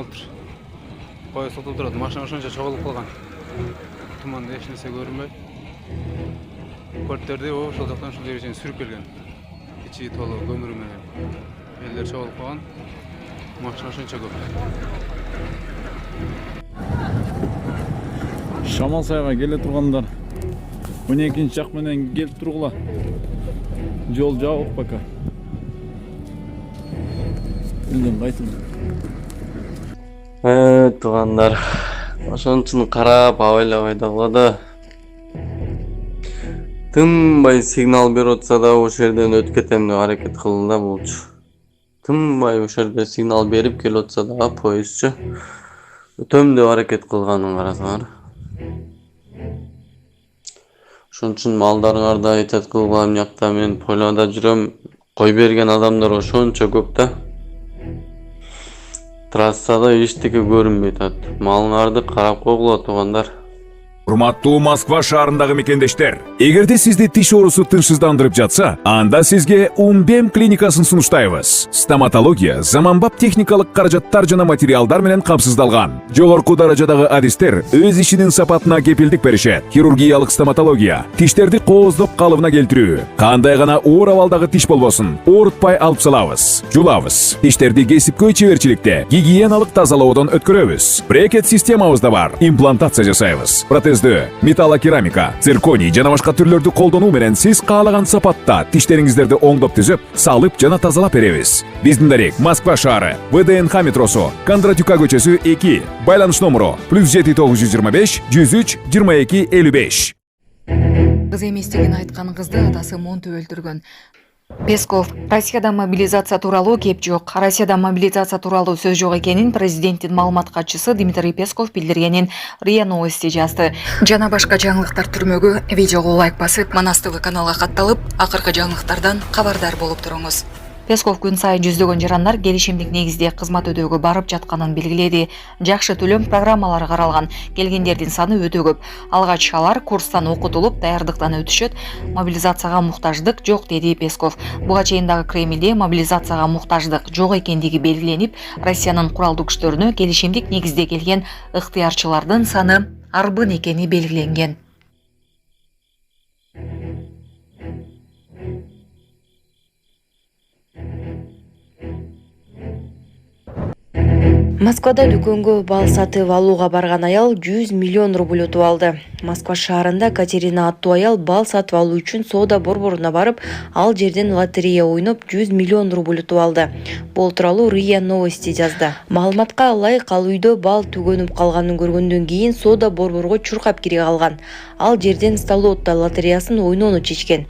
отыр. Кой сотуп турат, машина ошончо чогулуп калган. Туманда эч нерсе көрүнбөй. Көлтөрдө ошол жактан ушул жерге чейин сүрүп келген. İçi толу көмүр менен. Элдер чогулуп калган. Машина ошончо көп. Шамал сайга келе тургандар 12-жак менен келип тургула. Жол жабык пока. Билдим кайтым. Тугандар. Ошончун карап абайлабай да калды. Тынбай сигнал берип атса да ошол жерден өтүп кетем деп аракет кылдым да болчу. Тынбай ошол жерде сигнал берип келип атса да поездчу өтөм деп аракет кылганын карасаңар. Ошон үчүн малдарыңарда этет кылгыла эмнакта мен пойлада жүрөм. Кой берген адамдар ошончо көп да. Трассада эчтеке көрүнбөй атат. Малыңарды карап койгула тугандар. Урматтуу Москва шаарындагы мекендештер, эгерде сизди тиш оорусу тынчсыздандырып жатса, анда сизге Умбем клиникасын сунуштайбыз. Стоматология заманбап техникалык каражаттар жана материалдар менен камсыздалган. Жогорку даражадагы адистер өз ишинин сапатына кепилдик беришет. Хирургиялык стоматология, тиштерди кооздоп калыбына келтирүү. Кандай гана оор абалдагы тиш болбосун, оорутпай алып салабыз, жулабыз. Тиштерди кесипкөй чеберчиликте, гигиеналык тазалоодон өткөрөбүз. Брекет системабыз да бар. Имплантация жасайбыз. Металлокерамика, цирконий жана башка түрлөрдү колдонуу менен сиз каалаган сапатта тиштериңиздерди оңдоп түзөп, салып жана тазалап беребиз. Биздин дарек Москва шаары, ВДНХ метросу, Кондратюка көчөсү 2, байланыш номеру +7 925 103 22 55. Кыз эместигин айткан кызды атасы монтуп өлтүргөн. Песков Россияда мобилизация тууралуу кеп жок. Россияда мобилизация тууралуу сөз жок экенин президенттин маалымат катчысы Дмитрий Песков билдиргенин РИА Новости жазды. Жана башка жаңылыктар түрмөгү видеого лайк басып, Манас ТВ каналга катталып, акыркы жаңылыктардан кабардар болуп туруңуз. Песков күн сайын жүздөгөн жарандар келишимдик негизде кызмат өтөөгө барып жатканын белгиледи. Жакшы төлөм программалары каралган. Келгендердин саны өтө көп. Алгач алар курстан окутулуп, даярдыктан өтүшөт. Мобилизацияга муктаждык жок, деди Песков. Буга чейин дагы Кремлде мобилизацияга муктаждык жок экендиги белгиленип, Россиянын куралдуу күчтөрүнө келишимдик негизде келген ыктыярчылардын саны арбын экени белгиленген. Москвада дүкөнгө бал сатып алууга барган аял 100 миллион рубль утуп алды. Москва шаарында Катерина аттуу аял бал сатып алуу үчүн соода борборуна барып, ал жерден лотерея ойноп 100 миллион рубль утуп алды. Бул тууралуу РИА Новости жазды. Маалыматка ылайык ал үйдө бал түгөнүп калганын көргөндөн кийин соода борборго чуркап кире калган. Ал жерден столотто лотереясын ойноону чечкен.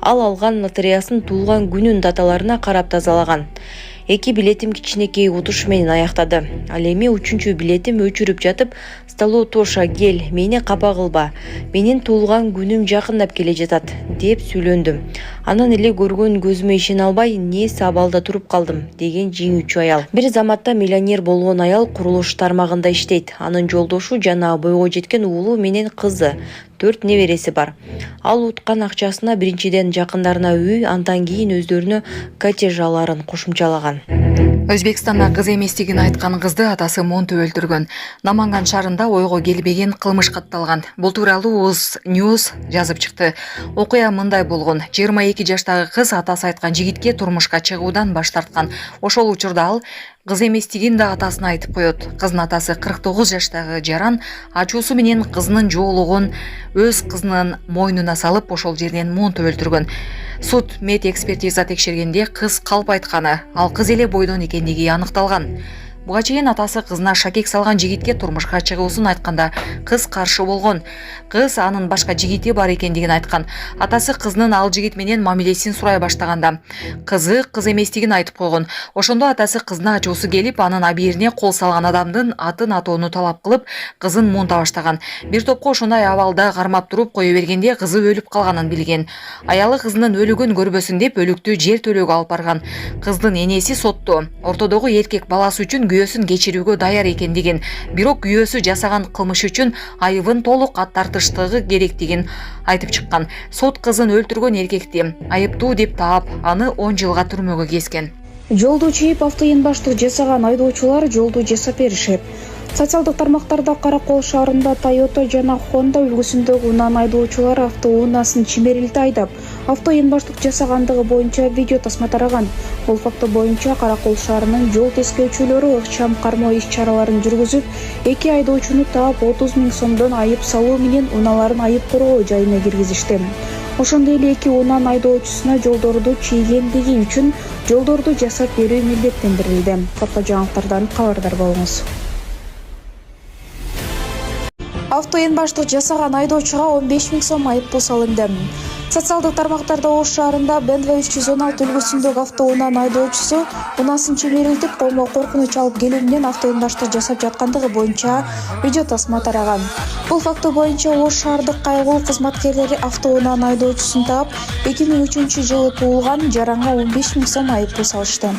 Ал алган лотереясын туулган күнүн даталарына карап тазалаган. 2 билетим кичинекей утуш менен аяктады. Ал эми 3-чү билетим өчүрүп жатып, Столотоша кел, мени капа кылба. Менин туулган күнүм жакындап келе жатат, деп сүйлөндүм. Анан эле көргөн көзүмө ишене албай, нээсе абалда туруп калдым, деген жеңүүчү аял. Бир заматта миллионер болгон аял курулуш тармагында иштейт. Анын жолдошу жана бойго жеткен уулу менен кызы, 4 небереси бар. Ал уткан акчасына биринчиден жакындарына үй, андан кийин өздөрүнө коттедж аларын кошумчалаган. Өзбекстанда кыз эместигин айткан кызды атасы монтуп өлтүргөн. Наманган шаарында ойго келбеген кылмыш катталган. Бул тууралуу Уз Ньюс жазып чыкты. Окуя мындай болгон. 22 жаштагы кыз атасы айткан жигитке турмушка чыгуудан баш тарткан. Ошол учурда ал кыз эместигин да атасына айтып коет. Кыздын атасы 49 жаштагы жаран ачуусу менен кызынын жоолугун өз кызынын мойнуна салып, ошол жерден монтуп өлтүргөн. Суд мед экспертиза текшергенде кыз калп айтканы, ал кыз эле бойдон экендиги аныкталган. Буга чейин атасы кызына шакек салган жигитке турмушка чыгуусун айтканда кыз каршы болгон. Кыз анын башка жигити бар экендигин айткан. Атасы кызынын ал жигит менен мамилесин сурай баштаганда кызы кыз эместигин айтып койгон. Ошондо атасы кызына ачуусу келип, анын абийирине кол салган адамдын атын атоону талап кылып, кызын монта баштаган. Бир топко ошондой абалда кармап туруп кое бергенде кызы өлүп калганын билген. Аялы кызынын өлүгүн көрбөсүн деп өлүктү жер төлөөгө алып барган. Кыздын энеси сотто ортодогу эркек баласы үчүн күйөөсүн кечирүүгө даяр экендигин, бирок күйөөсү жасаган кылмыш үчүн айыбын толук тартыштыгы керектигин айтып чыккан. Сот кызын өлтүргөн эркекти айыптуу деп таап, аны 10 жылга түрмөгө кескен. Жолду чийип автоөнбаштык жасаган айдоочулар жолду жасап беришет. Социалдык тармактарда Каракол шаарында Toyota жана Honda үлгүсүндөгү унаанын айдоочулары автоунаасын чимерилди айдап, автоөнбаштык жасагандыгы боюнча видео тасма тараган. Бул факты боюнча Каракол шаарынын жол тескөөчүлөрү ыкчам кармоо иш-чараларын жүргүзүп, 2 айдоочуну таап 30 000 сомдон айып салуу менен унааларын айып коргоо жайына киргизишти. Ошондой эле 2 унаанын айдоочусуна жолдорду чийгендиги үчүн жолдорду жасап берүү милдеттендирилди. Корко жаңылыктардан кабардар болуңуз. Автоөнбаштык жасаган айдоочуга 15 000 сом айып пул салынды. Социалдык тармактарда Ош шаарында BMW 316 үлгүсүндөгү автоунаанын айдоочусу унаасын чимерилтип, коомго коркунуч алып келүү менен автоөнбаштык жасап жаткандыгы боюнча видео тасма тараган. Бул факты боюнча Ош шаардык кайгылуу кызматкерлери автоунаанын айдоочусун таап, 2003-жылы туулган Жаранга 15 000 сом айып пул салышты.